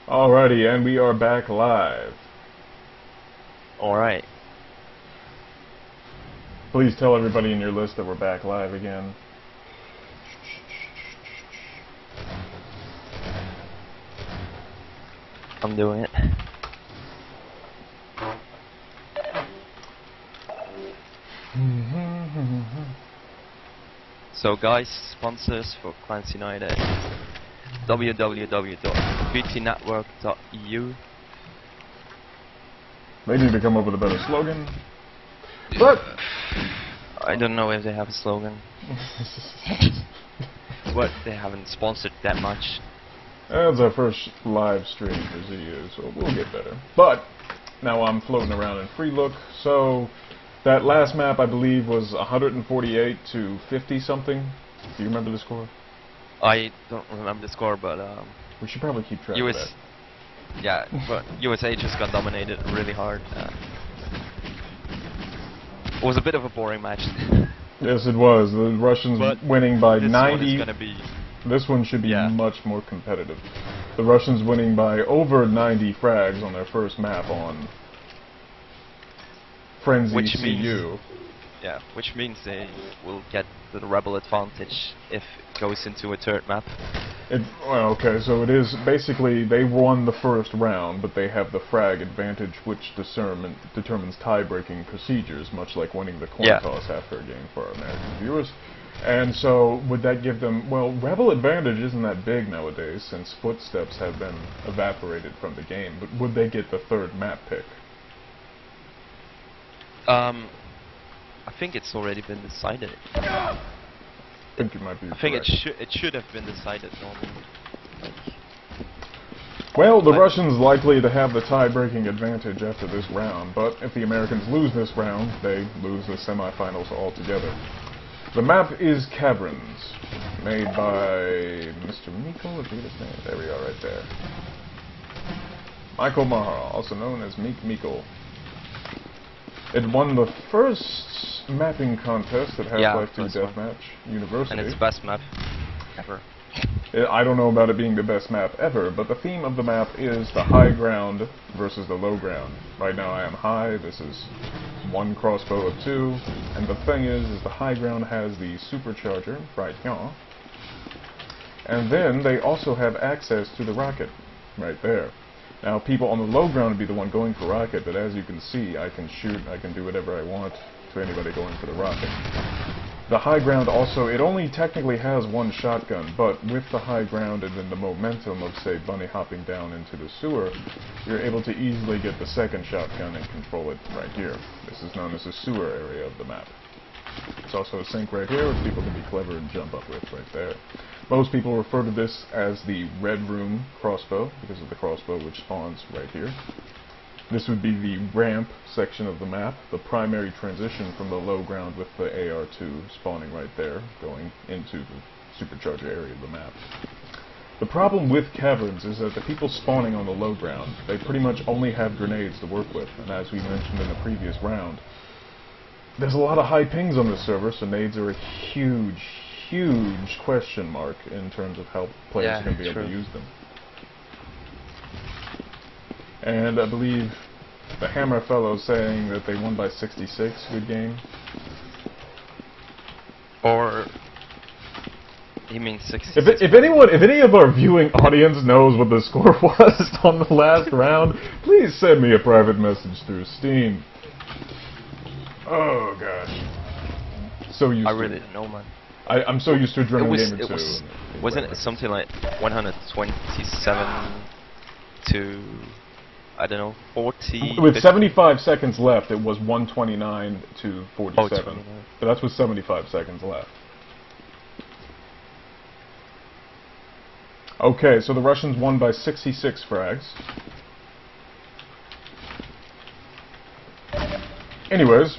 Alrighty, and we are back live. Alright. Please tell everybody in your list that we're back live again. I'm doing it. So guys, sponsors for Clans United, www.vtnetwork.eu. They need to come up with a better slogan. But I don't know if they have a slogan. But they haven't sponsored that much. that's our first live stream for ZU, so we'll get better. But now I'm floating around in free look, so that last map I believe was 148 to 50 something. Do you remember the score? I don't remember the score, but We should probably keep track of that. Yeah, but USA just got dominated really hard. It was a bit of a boring match. Yes, it was. The Russians But winning by this 90. one is gonna be This one should be much more competitive. The Russians winning by over 90 frags on their first map on Frenzy Which CU. which means they will get the rebel advantage if it goes into a third map. Well, okay, so it is basically they won the first round, but they have the frag advantage, which determines tie-breaking procedures, much like winning the coin toss after a game for our American viewers. And so, would that give them... Well, rebel advantage isn't that big nowadays, since footsteps have been evaporated from the game, but would they get the third map pick? I think it's already been decided. I think you might be I think correct. it should have been decided normally. Well, the Russians likely to have the tie-breaking advantage after this round, but if the Americans lose this round, they lose the semifinals altogether. The map is Caverns, made by Mr. Mikkel, I forget his name. There we are, right there. Michael Maher, also known as Meek Mikkel. It won the first mapping contest at Half-Life 2 Deathmatch University. And it's the best map ever. I don't know about it being the best map ever, but the theme of the map is the high ground versus the low ground. Right now I am high, this is one crossbow of two, and the thing is the high ground has the supercharger, right here, and then they also have access to the rocket, right there. Now people on the low ground would be the one going for rocket, but as you can see, I can shoot, I can do whatever I want to anybody going for the rocket. The high ground also, it only technically has one shotgun, but with the high ground and then the momentum of, say, bunny hopping down into the sewer, you're able to easily get the second shotgun and control it right here. This is known as the sewer area of the map. It's also a sink right here, which people can be clever and jump up with right there. Most people refer to this as the Red Room crossbow, because of the crossbow which spawns right here. This would be the ramp section of the map, the primary transition from the low ground with the AR-2 spawning right there, going into the supercharger area of the map. The problem with Caverns is that the people spawning on the low ground, they pretty much only have grenades to work with, and as we mentioned in the previous round, there's a lot of high pings on this server, so nades are a huge, huge question mark in terms of how players are going to be able to use them. And I believe the Hammer fellow saying that they won by 66, good game. Or he means 66. If any of our viewing audience knows what the score was on the last round, please send me a private message through Steam. Oh gosh. So used I really don't know, man. I'm so used to Adrenaline Gamer 2. Wasn't it something like 127 to, I don't know, 40? With 75 seconds left, it was 129 to 47. Oh, but that's with 75 seconds left. Okay, so the Russians won by 66 frags. Anyways,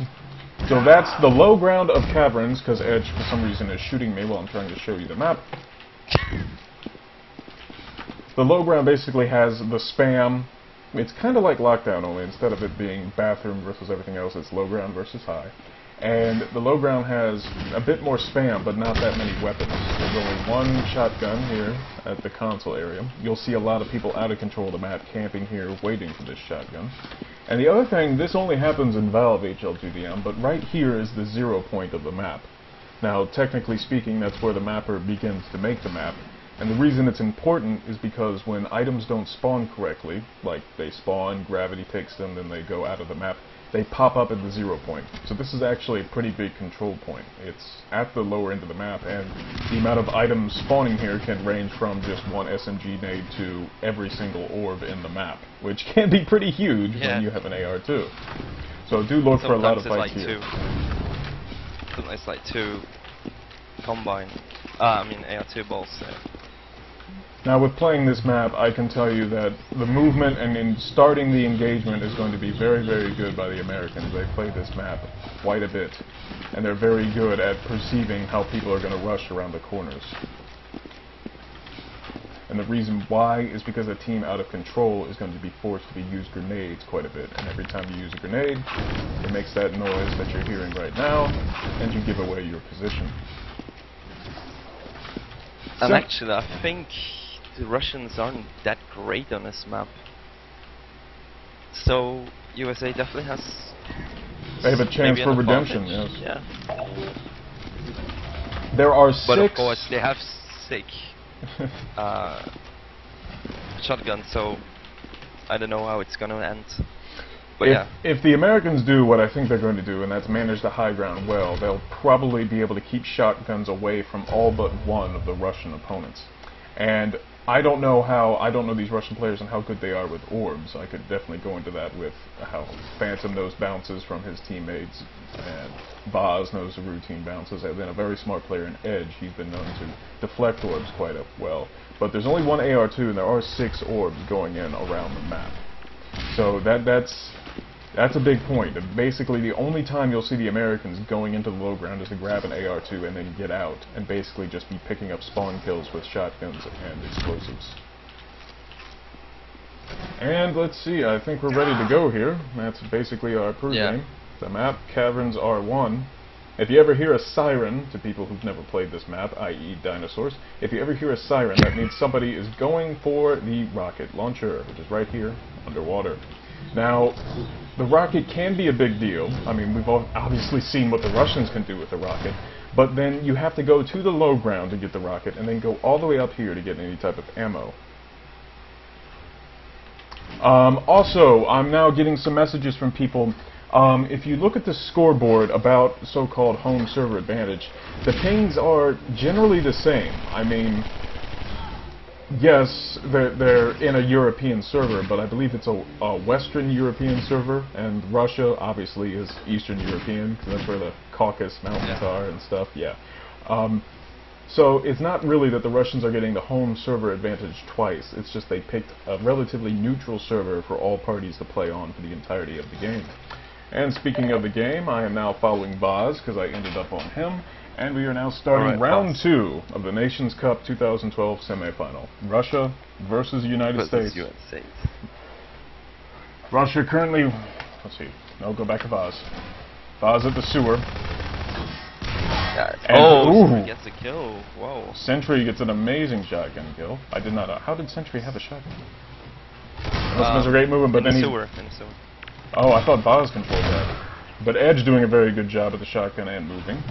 so that's the low ground of Caverns, because Edge, for some reason, is shooting me while I'm trying to show you the map. The low ground basically has the spam. It's kind of like Lockdown, only instead of it being bathroom versus everything else, it's low ground versus high. And the low ground has a bit more spam, but not that many weapons. There's only one shotgun here at the console area. You'll see a lot of people out of control of the map camping here, waiting for this shotgun. And the other thing, this only happens in Valve HL2DM, but right here is the 0 point of the map. Now, technically speaking, that's where the mapper begins to make the map. And the reason it's important is because when items don't spawn correctly, like they spawn, gravity picks them, then they go out of the map, they pop up at the 0 point. So this is actually a pretty big control point. It's at the lower end of the map, and the amount of items spawning here can range from just one SMG nade to every single orb in the map, which can be pretty huge when you have an AR-2. So do look for a lot of fights here. Sometimes it's like 2 combine, AR2 balls there. Now with playing this map, I can tell you that the movement and in starting the engagement is going to be very, very good by the Americans. They play this map quite a bit, and they're very good at perceiving how people are going to rush around the corners. And the reason why is because a team out of control is going to be forced to use grenades quite a bit, and every time you use a grenade, it makes that noise that you're hearing right now, and you give away your position. And actually, I think the Russians aren't that great on this map. So USA definitely has. They have a chance for redemption. Yes. Yeah. There are 6. But of course, they have 6 shotguns. So I don't know how it's gonna end. But if the Americans do what I think they're going to do, and that's manage the high ground well, they'll probably be able to keep shotguns away from all but one of the Russian opponents. And I don't know these Russian players and how good they are with orbs. I could definitely go into that with how Phantom knows bounces from his teammates, and Vaz knows the routine bounces, and then a very smart player in Edge, he's been known to deflect orbs quite well. But there's only one AR-2, and there are 6 orbs going in around the map. So that's a big point. Basically, the only time you'll see the Americans going into the low ground is to grab an AR-2 and then get out, and basically just be picking up spawn kills with shotguns and explosives. And let's see, I think we're ready to go here. That's basically our pregame. The map, Caverns R1. If you ever hear a siren, to people who've never played this map, i.e. dinosaurs, if you ever hear a siren, that means somebody is going for the rocket launcher, which is right here, underwater. Now, the rocket can be a big deal. I mean, we've obviously seen what the Russians can do with the rocket, but then you have to go to the low ground to get the rocket, and then go all the way up here to get any type of ammo. Also, I'm now getting some messages from people. If you look at the scoreboard about so-called home server advantage, the pings are generally the same. I mean, yes, they're in a European server, but I believe it's a Western European server, and Russia obviously is Eastern European, because that's where the Caucasus Mountains are and stuff, So it's not really that the Russians are getting the home server advantage twice, it's just they picked a relatively neutral server for all parties to play on for the entirety of the game. And speaking of the game, I am now following Vaz, because I ended up on him. And we are now starting round 2 of the Nations Cup 2012 semifinal. Russia versus United States. Russia currently, let's see, no, go back to Vaz. Vaz at the sewer. Sentry gets a kill. Whoa. Sentry gets an amazing shotgun kill. I did not know. How did Sentry have a shotgun? That was a great movement, but then he... Oh, I thought Vaz controlled that. But Edge doing a very good job at the shotgun and moving.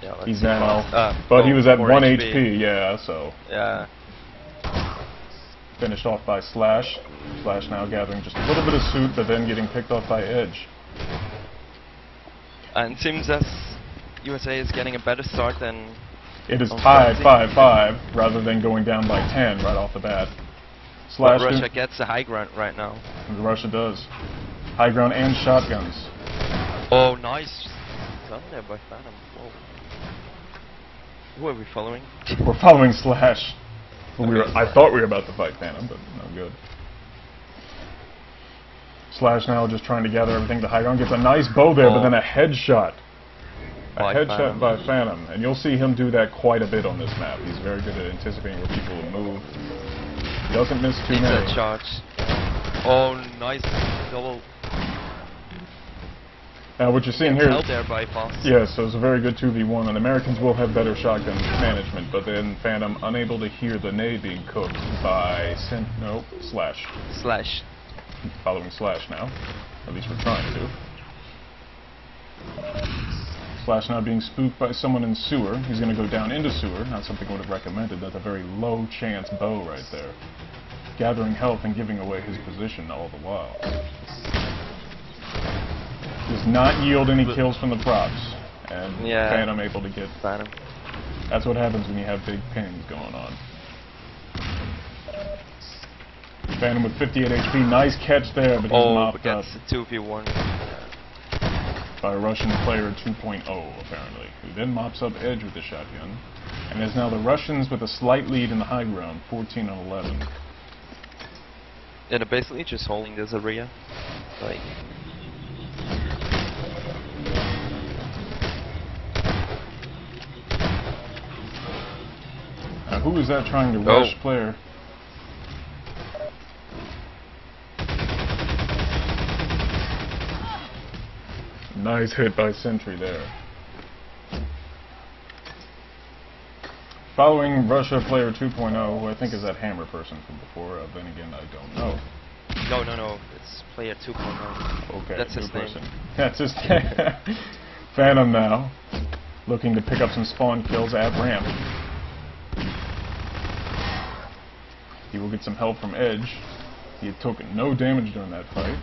Yeah, he's now, but he was at 1 HP, yeah, so. Yeah. Finished off by Slash. Slash now gathering just a little bit of suit, but then getting picked off by Edge. And it seems as USA is getting a better start than... It is tied 5-5, rather than going down by 10 right off the bat. Slash, but Russia gets a high ground right now. Russia does. High ground and shotguns. Oh, nice. Done there by Phantom. Whoa. Who are we following? We're following Slash. Well, I thought we were about to fight Phantom, but no good. Slash now just trying to gather everything to high ground. Gets a nice bow there, but then a headshot. A headshot by Phantom. And you'll see him do that quite a bit on this map. He's very good at anticipating where people will move. He doesn't miss too many. Charge. Oh, nice double. Now what you're seeing here... Out there by fast. Yes, so it's a very good 2v1, and Americans will have better shotgun management, but then Phantom unable to hear the nade being cooked by Slash. Slash. Following Slash now. At least we're trying to. Slash now being spooked by someone in sewer. He's going to go down into sewer. Not something I would have recommended. That's a very low chance bow right there. Gathering health and giving away his position all the while. Does not yield any kills from the props. And Phantom able to get... Phantom. That's what happens when you have big pings going on. Phantom with 58 HP. Nice catch there, but he's mopped up. That's a 2v1. By Russian player 2.0, apparently, who then mops up Edge with the shotgun, and is now the Russians with a slight lead in the high ground, 14 on 11. Yeah, they're basically just holding this area, like. Now, who is that trying to rush player? Nice hit by Sentry there. Following Russia player 2.0, who I think is that hammer person from before, then again I don't know. No, it's player 2.0. Okay, that's his person. name. That's his name. Phantom now, looking to pick up some spawn kills at ramp. He will get some help from Edge. He had taken no damage during that fight.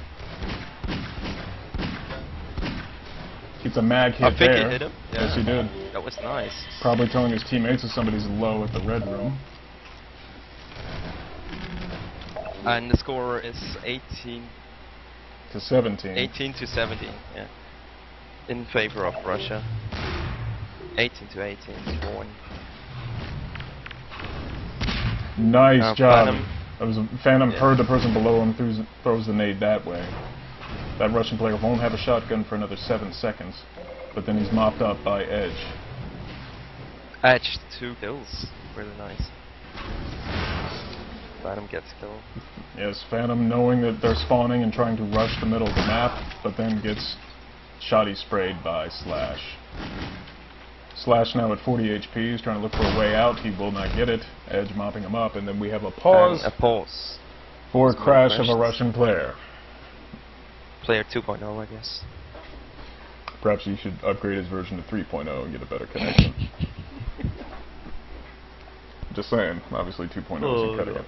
Gets a mag hit there. I think he hit him. Yeah. Yes, he did. That was nice. Probably telling his teammates that somebody's low at the red room. And the score is 18 to 17. 18 to 17, yeah. In favor of Russia. 18 to 18 for one. Nice job. Phantom Yeah. heard the person below him, throws the nade that way. That Russian player won't have a shotgun for another 7 seconds, but then he's mopped up by Edge. Edge 2 kills. Really nice. Phantom gets killed. Yes, Phantom knowing that they're spawning and trying to rush the middle of the map, but then gets shoddy sprayed by Slash. Slash now at 40 HP, he's trying to look for a way out, he will not get it. Edge mopping him up, and then we have a pause. And a pause. For a crash of a Russian player. Player 2.0, I guess. Perhaps you should upgrade his version to 3.0 and get a better connection. Just saying, obviously 2.0 isn't cutting it.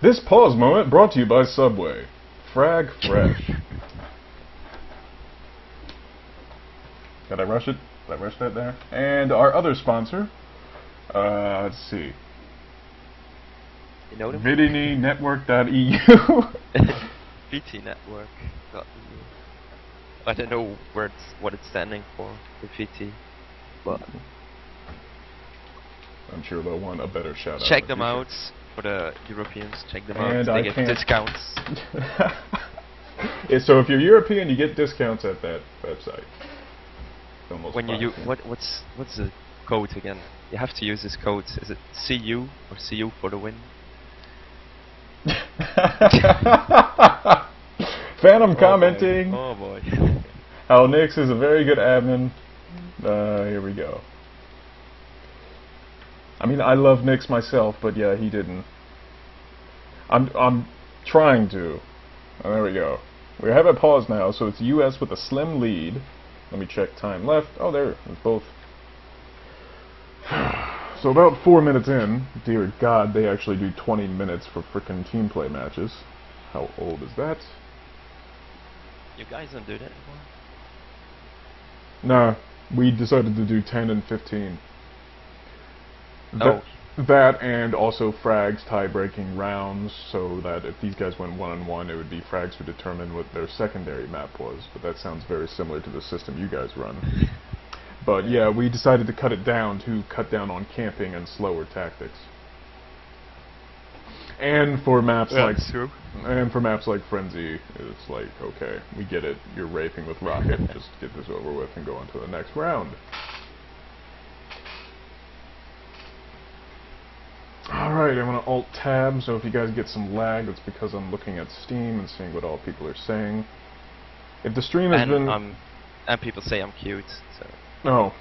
This pause moment brought to you by Subway. Frag Fresh. Did I rush it? Did I rush that there? And our other sponsor, let's see. You know them? VidiniNetwork.eu. VTNetwork.eu. I don't know what it's standing for, the VT, but I'm sure they'll want a better shout out. Check them out for the Europeans. Check them out. And they get discounts. So if you're European, you get discounts at that website. When you what's the code again? You have to use this code. Is it CU or CU for the win? Phantom commenting. Oh boy. How Nix is a very good admin. Here we go. I mean, I love Nix myself, but yeah, he didn't. I'm trying to. Oh, there we go. We have it paused now, so it's US with a slim lead. Let me check time left. Oh, there. It's both. So about 4 minutes in, dear God, they actually do 20 minutes for frickin' team play matches. How old is that? You guys don't do that anymore? Nah, we decided to do 10 and 15. Oh. That and also frags tie-breaking rounds, so that if these guys went one-on-one, it would be frags who determine what their secondary map was. But that sounds very similar to the system you guys run. But yeah, we decided to cut it down to cut down on camping and slower tactics. And for maps like Frenzy, it's like, okay, we get it. You're raping with Rocket. Just get this over with and go on to the next round. Alright, I'm going to Alt-Tab, so if you guys get some lag, it's because I'm looking at Steam and seeing what all people are saying. If the stream has been... and people say I'm cute, so... No.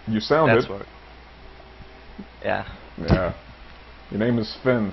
You sound That's it. what... Yeah. Yeah. Your name is Finn.